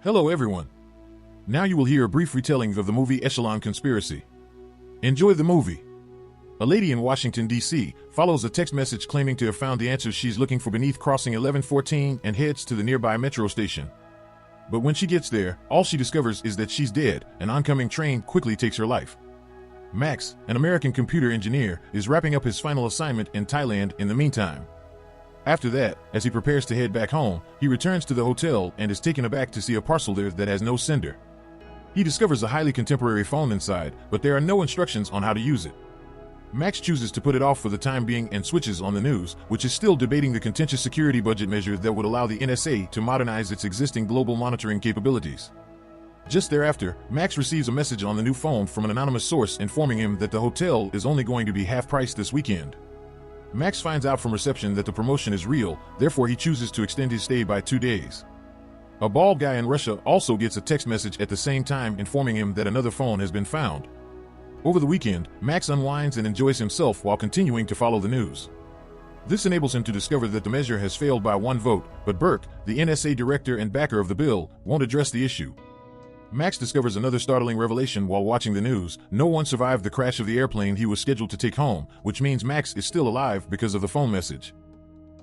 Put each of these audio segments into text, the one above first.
Hello everyone. Now you will hear a brief retelling of the movie Echelon Conspiracy. Enjoy the movie. A lady in Washington, D.C. follows a text message claiming to have found the answers she's looking for beneath crossing 1114 and heads to the nearby metro station. But when she gets there, all she discovers is that she's dead. An oncoming train quickly takes her life. Max, an American computer engineer, is wrapping up his final assignment in Thailand in the meantime. After that, as he prepares to head back home, he returns to the hotel and is taken aback to see a parcel there that has no sender. He discovers a highly contemporary phone inside, but there are no instructions on how to use it. Max chooses to put it off for the time being and switches on the news, which is still debating the contentious security budget measure that would allow the NSA to modernize its existing global monitoring capabilities. Just thereafter, Max receives a message on the new phone from an anonymous source informing him that the hotel is only going to be half price this weekend. Max finds out from reception that the promotion is real, therefore he chooses to extend his stay by 2 days. A bald guy in Russia also gets a text message at the same time informing him that another phone has been found. Over the weekend, Max unwinds and enjoys himself while continuing to follow the news. This enables him to discover that the measure has failed by 1 vote, but Burke, the NSA director and backer of the bill, won't address the issue. Max discovers another startling revelation while watching the news. No one survived the crash of the airplane he was scheduled to take home, which means Max is still alive because of the phone message.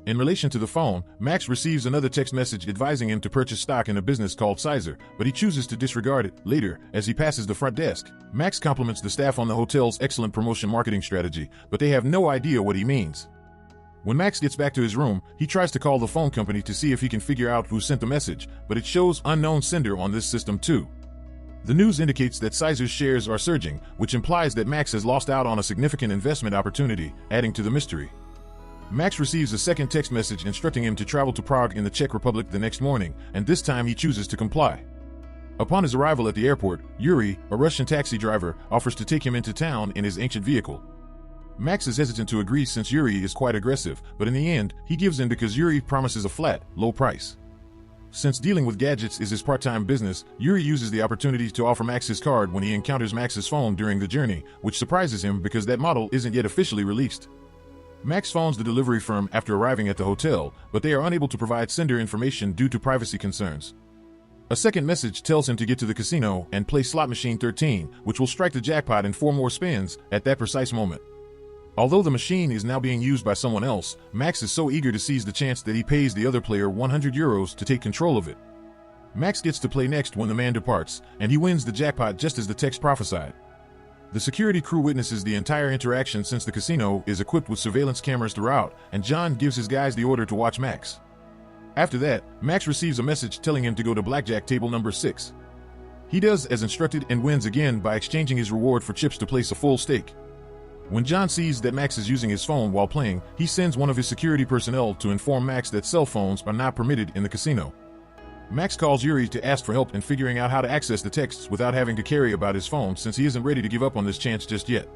In relation to the phone, Max receives another text message advising him to purchase stock in a business called Sinister, but he chooses to disregard it. Later, as he passes the front desk, Max compliments the staff on the hotel's excellent promotion marketing strategy, but they have no idea what he means. When Max gets back to his room, he tries to call the phone company to see if he can figure out who sent the message, but it shows unknown sender on this system too. The news indicates that Siser's shares are surging, which implies that Max has lost out on a significant investment opportunity, adding to the mystery. Max receives a second text message instructing him to travel to Prague in the Czech Republic the next morning, and this time he chooses to comply. Upon his arrival at the airport, Yuri, a Russian taxi driver, offers to take him into town in his ancient vehicle. Max is hesitant to agree since Yuri is quite aggressive, but in the end, he gives in because Yuri promises a flat, low price. Since dealing with gadgets is his part-time business, Yuri uses the opportunity to offer Max his card when he encounters Max's phone during the journey, which surprises him because that model isn't yet officially released. Max phones the delivery firm after arriving at the hotel, but they are unable to provide sender information due to privacy concerns. A second message tells him to get to the casino and play slot machine 13, which will strike the jackpot in 4 more spins at that precise moment. Although the machine is now being used by someone else, Max is so eager to seize the chance that he pays the other player €100 to take control of it. Max gets to play next when the man departs, and he wins the jackpot just as the text prophesied. The security crew witnesses the entire interaction since the casino is equipped with surveillance cameras throughout, and John gives his guys the order to watch Max. After that, Max receives a message telling him to go to blackjack table number 6. He does as instructed and wins again by exchanging his reward for chips to place a full stake. When John sees that Max is using his phone while playing, he sends one of his security personnel to inform Max that cell phones are not permitted in the casino. Max calls Yuri to ask for help in figuring out how to access the texts without having to carry about his phone since he isn't ready to give up on this chance just yet.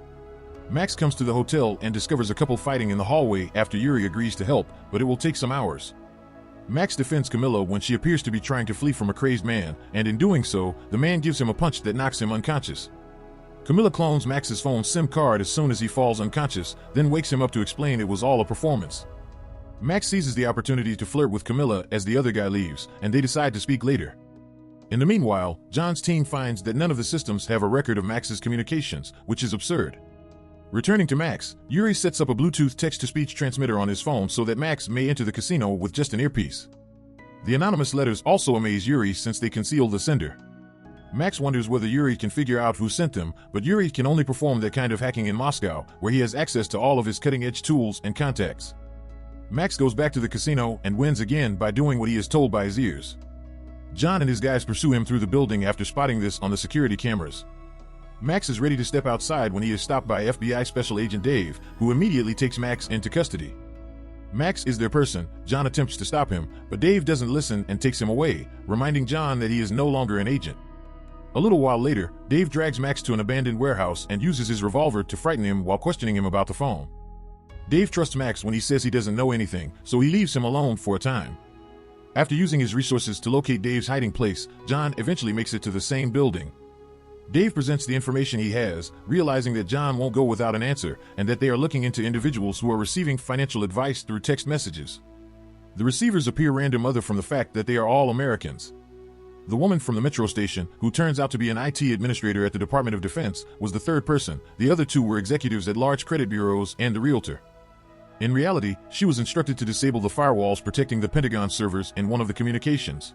Max comes to the hotel and discovers a couple fighting in the hallway after Yuri agrees to help, but it will take some hours. Max defends Camilla when she appears to be trying to flee from a crazed man, and in doing so, the man gives him a punch that knocks him unconscious. Camilla clones Max's phone SIM card as soon as he falls unconscious, then wakes him up to explain it was all a performance. Max seizes the opportunity to flirt with Camilla as the other guy leaves, and they decide to speak later. In the meanwhile, John's team finds that none of the systems have a record of Max's communications, which is absurd. Returning to Max, Yuri sets up a Bluetooth text-to-speech transmitter on his phone so that Max may enter the casino with just an earpiece. The anonymous letters also amaze Yuri since they conceal the sender. Max wonders whether Yuri can figure out who sent them, but Yuri can only perform that kind of hacking in Moscow, where he has access to all of his cutting-edge tools and contacts. Max goes back to the casino and wins again by doing what he is told by his ears. John and his guys pursue him through the building after spotting this on the security cameras. Max is ready to step outside when he is stopped by FBI Special Agent Dave, who immediately takes Max into custody. Max is their person. John attempts to stop him, but Dave doesn't listen and takes him away, reminding John that he is no longer an agent. A little while later, Dave drags Max to an abandoned warehouse and uses his revolver to frighten him while questioning him about the phone. Dave trusts Max when he says he doesn't know anything, so he leaves him alone for a time. After using his resources to locate Dave's hiding place, John eventually makes it to the same building. Dave presents the information he has, realizing that John won't go without an answer, and that they are looking into individuals who are receiving financial advice through text messages. The receivers appear random other from the fact that they are all Americans. The woman from the metro station, who turns out to be an IT administrator at the Department of Defense, was the third person. The other two were executives at large credit bureaus and the realtor. In reality, she was instructed to disable the firewalls protecting the Pentagon servers in one of the communications.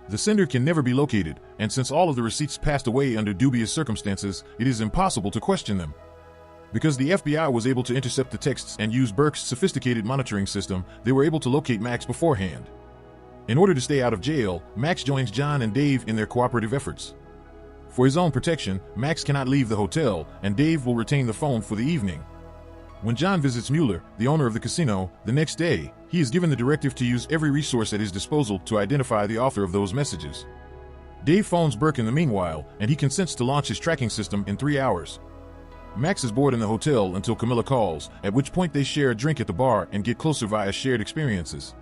The sender can never be located, and since all of the receipts passed away under dubious circumstances, it is impossible to question them. Because the FBI was able to intercept the texts and use Burke's sophisticated monitoring system, they were able to locate Max beforehand. In order to stay out of jail, Max joins John and Dave in their cooperative efforts. For his own protection, Max cannot leave the hotel, and Dave will retain the phone for the evening. When John visits Mueller, the owner of the casino, the next day, he is given the directive to use every resource at his disposal to identify the author of those messages. Dave phones Burke in the meanwhile, and he consents to launch his tracking system in 3 hours. Max is bored in the hotel until Camilla calls, at which point they share a drink at the bar and get closer via shared experiences.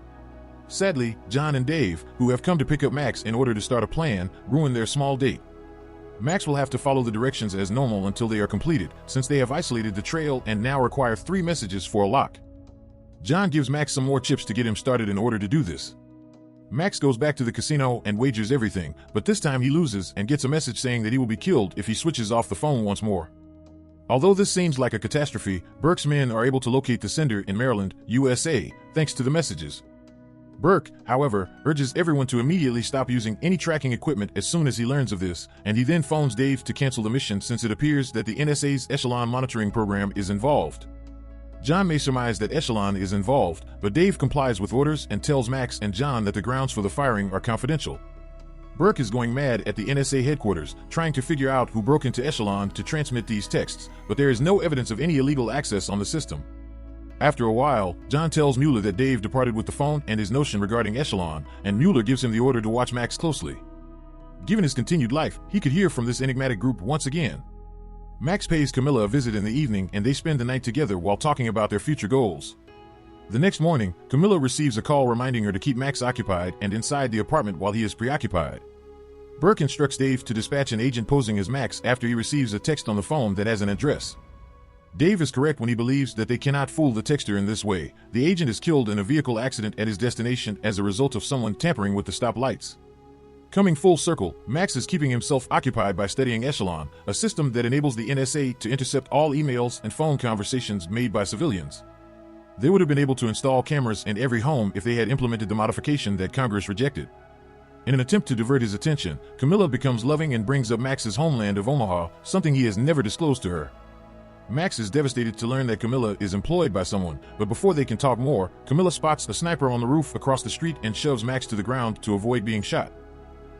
Sadly, John and Dave, who have come to pick up Max in order to start a plan, ruin their small date. Max will have to follow the directions as normal until they are completed, since they have isolated the trail and now require 3 messages for a lock. John gives Max some more chips to get him started in order to do this. Max goes back to the casino and wagers everything, but this time he loses and gets a message saying that he will be killed if he switches off the phone once more. Although this seems like a catastrophe, Burke's men are able to locate the sender in Maryland, USA, thanks to the messages. Burke, however, urges everyone to immediately stop using any tracking equipment as soon as he learns of this, and he then phones Dave to cancel the mission since it appears that the NSA's Echelon monitoring program is involved. John may surmise that Echelon is involved, but Dave complies with orders and tells Max and John that the grounds for the firing are confidential. Burke is going mad at the NSA headquarters, trying to figure out who broke into Echelon to transmit these texts, but there is no evidence of any illegal access on the system. After a while, John tells Mueller that Dave departed with the phone and his notion regarding Echelon, and Mueller gives him the order to watch Max closely. Given his continued life, he could hear from this enigmatic group once again. Max pays Camilla a visit in the evening and they spend the night together while talking about their future goals. The next morning, Camilla receives a call reminding her to keep Max occupied and inside the apartment while he is preoccupied. Burke instructs Dave to dispatch an agent posing as Max after he receives a text on the phone that has an address. Dave is correct when he believes that they cannot fool the texter in this way. The agent is killed in a vehicle accident at his destination as a result of someone tampering with the stop lights. Coming full circle, Max is keeping himself occupied by studying Echelon, a system that enables the NSA to intercept all emails and phone conversations made by civilians. They would have been able to install cameras in every home if they had implemented the modification that Congress rejected. In an attempt to divert his attention, Camilla becomes loving and brings up Max's homeland of Omaha, something he has never disclosed to her. Max is devastated to learn that Camilla is employed by someone, but before they can talk more, Camilla spots a sniper on the roof across the street and shoves Max to the ground to avoid being shot.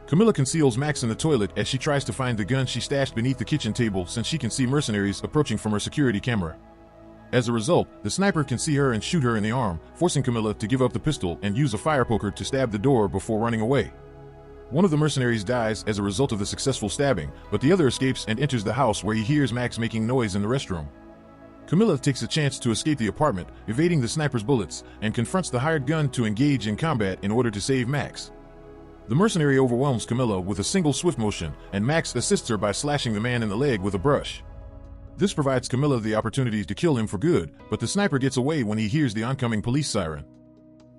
Camilla conceals Max in the toilet as she tries to find the gun she stashed beneath the kitchen table since she can see mercenaries approaching from her security camera. As a result, the sniper can see her and shoot her in the arm, forcing Camilla to give up the pistol and use a fire poker to stab the door before running away. One of the mercenaries dies as a result of the successful stabbing, but the other escapes and enters the house where he hears Max making noise in the restroom. Camilla takes a chance to escape the apartment, evading the sniper's bullets, and confronts the hired gun to engage in combat in order to save Max. The mercenary overwhelms Camilla with a single swift motion, and Max assists her by slashing the man in the leg with a brush. This provides Camilla the opportunity to kill him for good, but the sniper gets away when he hears the oncoming police siren.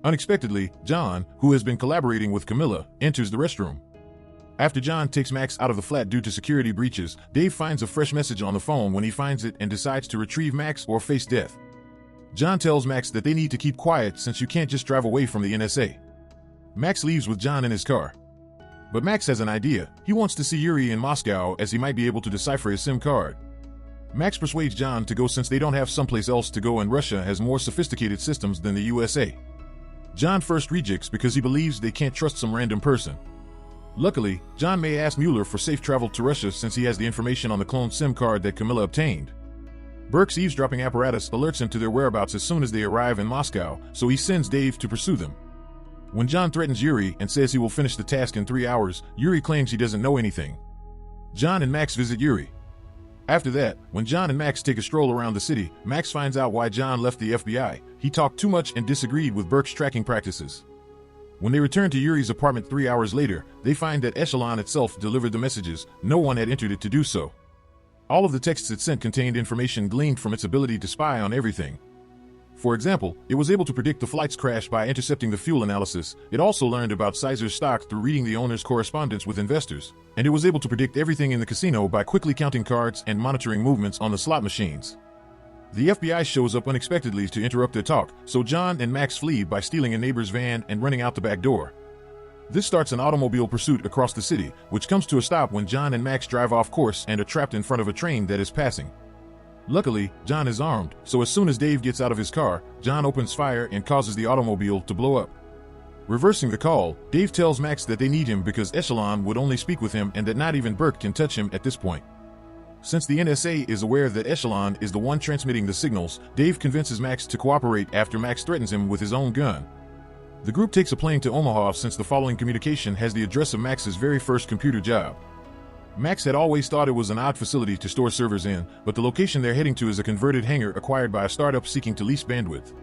Unexpectedly, John, who has been collaborating with Camilla, enters the restroom. After John takes Max out of the flat due to security breaches, Dave finds a fresh message on the phone when he finds it and decides to retrieve Max or face death. John tells Max that they need to keep quiet since you can't just drive away from the NSA. Max leaves with John in his car. But Max has an idea. He wants to see Yuri in Moscow as he might be able to decipher his SIM card. Max persuades John to go since they don't have someplace else to go and Russia has more sophisticated systems than the USA. John first rejects because he believes they can't trust some random person. Luckily, John may ask Mueller for safe travel to Russia since he has the information on the cloned SIM card that Camilla obtained. Burke's eavesdropping apparatus alerts him to their whereabouts as soon as they arrive in Moscow, so he sends Dave to pursue them. When John threatens Yuri and says he will finish the task in 3 hours, Yuri claims he doesn't know anything. John and Max visit Yuri. After that, when John and Max take a stroll around the city, Max finds out why John left the FBI. He talked too much and disagreed with Burke's tracking practices. When they return to Yuri's apartment 3 hours later, they find that Echelon itself delivered the messages. No one had entered it to do so. All of the texts it sent contained information gleaned from its ability to spy on everything. For example, it was able to predict the flight's crash by intercepting the fuel analysis. It also learned about Caesar's stock through reading the owner's correspondence with investors. And it was able to predict everything in the casino by quickly counting cards and monitoring movements on the slot machines. The FBI shows up unexpectedly to interrupt their talk, so John and Max flee by stealing a neighbor's van and running out the back door. This starts an automobile pursuit across the city, which comes to a stop when John and Max drive off course and are trapped in front of a train that is passing. Luckily, John is armed, so as soon as Dave gets out of his car, John opens fire and causes the automobile to blow up. Reversing the call, Dave tells Max that they need him because Echelon would only speak with him and that not even Burke can touch him at this point. Since the NSA is aware that Echelon is the one transmitting the signals, Dave convinces Max to cooperate after Max threatens him with his own gun. The group takes a plane to Omaha since the following communication has the address of Max's very first computer job. Max had always thought it was an odd facility to store servers in, but the location they're heading to is a converted hangar acquired by a startup seeking to lease bandwidth.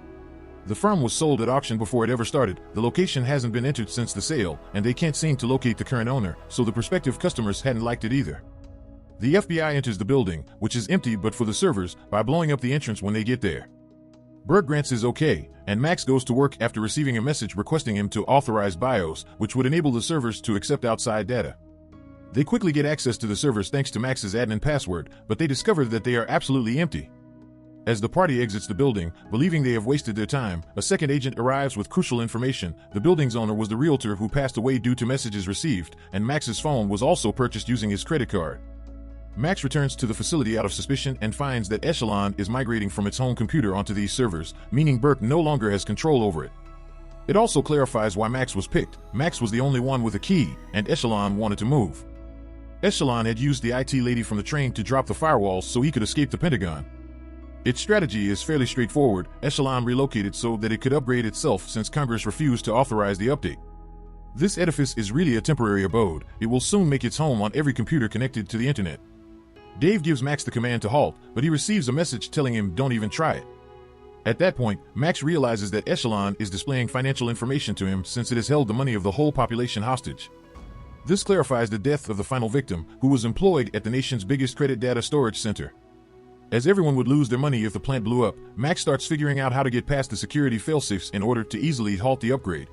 The firm was sold at auction before it ever started, the location hasn't been entered since the sale, and they can't seem to locate the current owner, so the prospective customers hadn't liked it either. The FBI enters the building, which is empty but for the servers, by blowing up the entrance when they get there. Burke grants his okay, and Max goes to work after receiving a message requesting him to authorize BIOS, which would enable the servers to accept outside data. They quickly get access to the servers thanks to Max's admin password, but they discover that they are absolutely empty. As the party exits the building, believing they have wasted their time, a second agent arrives with crucial information. The building's owner was the realtor who passed away due to messages received, and Max's phone was also purchased using his credit card. Max returns to the facility out of suspicion and finds that Echelon is migrating from its home computer onto these servers, meaning Burke no longer has control over it. It also clarifies why Max was picked. Max was the only one with a key, and Echelon wanted to move. Echelon had used the IT lady from the train to drop the firewalls so he could escape the Pentagon. Its strategy is fairly straightforward. Echelon relocated so that it could upgrade itself since Congress refused to authorize the update. This edifice is really a temporary abode. It will soon make its home on every computer connected to the internet. Dave gives Max the command to halt, but he receives a message telling him don't even try it. At that point, Max realizes that Echelon is displaying financial information to him since it has held the money of the whole population hostage. This clarifies the death of the final victim, who was employed at the nation's biggest credit data storage center. As everyone would lose their money if the plant blew up, Max starts figuring out how to get past the security failsafes in order to easily halt the upgrade.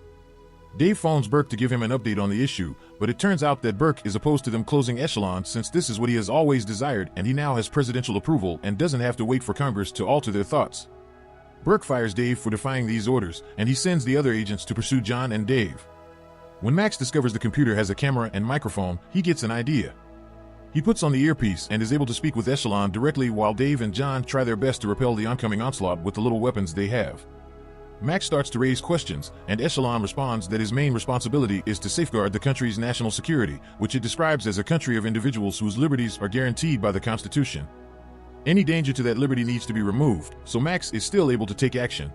Dave phones Burke to give him an update on the issue, but it turns out that Burke is opposed to them closing Echelon since this is what he has always desired and he now has presidential approval and doesn't have to wait for Congress to alter their thoughts. Burke fires Dave for defying these orders, and he sends the other agents to pursue John and Dave. When Max discovers the computer has a camera and microphone, he gets an idea. He puts on the earpiece and is able to speak with Echelon directly while Dave and John try their best to repel the oncoming onslaught with the little weapons they have. Max starts to raise questions, and Echelon responds that his main responsibility is to safeguard the country's national security, which it describes as a country of individuals whose liberties are guaranteed by the Constitution. Any danger to that liberty needs to be removed, so Max is still able to take action.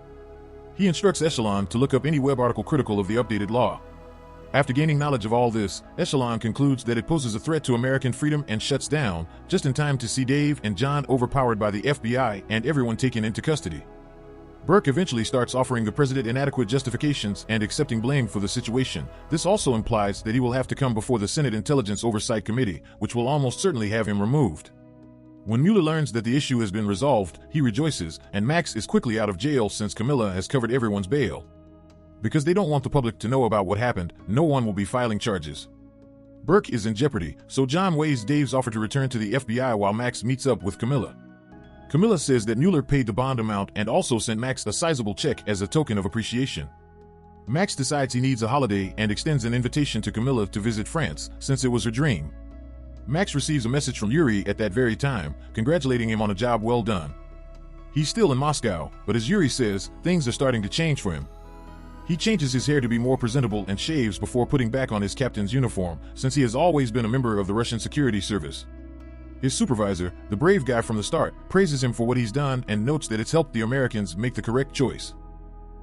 He instructs Echelon to look up any web article critical of the updated law. After gaining knowledge of all this, Echelon concludes that it poses a threat to American freedom and shuts down, just in time to see Dave and John overpowered by the FBI and everyone taken into custody. Burke eventually starts offering the president inadequate justifications and accepting blame for the situation. This also implies that he will have to come before the Senate Intelligence Oversight Committee, which will almost certainly have him removed. When Mueller learns that the issue has been resolved, he rejoices, and Max is quickly out of jail since Camilla has covered everyone's bail. Because they don't want the public to know about what happened, no one will be filing charges. Burke is in jeopardy, so John weighs Dave's offer to return to the FBI while Max meets up with Camilla. Camilla says that Mueller paid the bond amount and also sent Max a sizable check as a token of appreciation. Max decides he needs a holiday and extends an invitation to Camilla to visit France, since it was her dream. Max receives a message from Yuri at that very time, congratulating him on a job well done. He's still in Moscow, but as Yuri says, things are starting to change for him. He changes his hair to be more presentable and shaves before putting back on his captain's uniform, since he has always been a member of the Russian security service. His supervisor, the brave guy from the start, praises him for what he's done and notes that it's helped the Americans make the correct choice.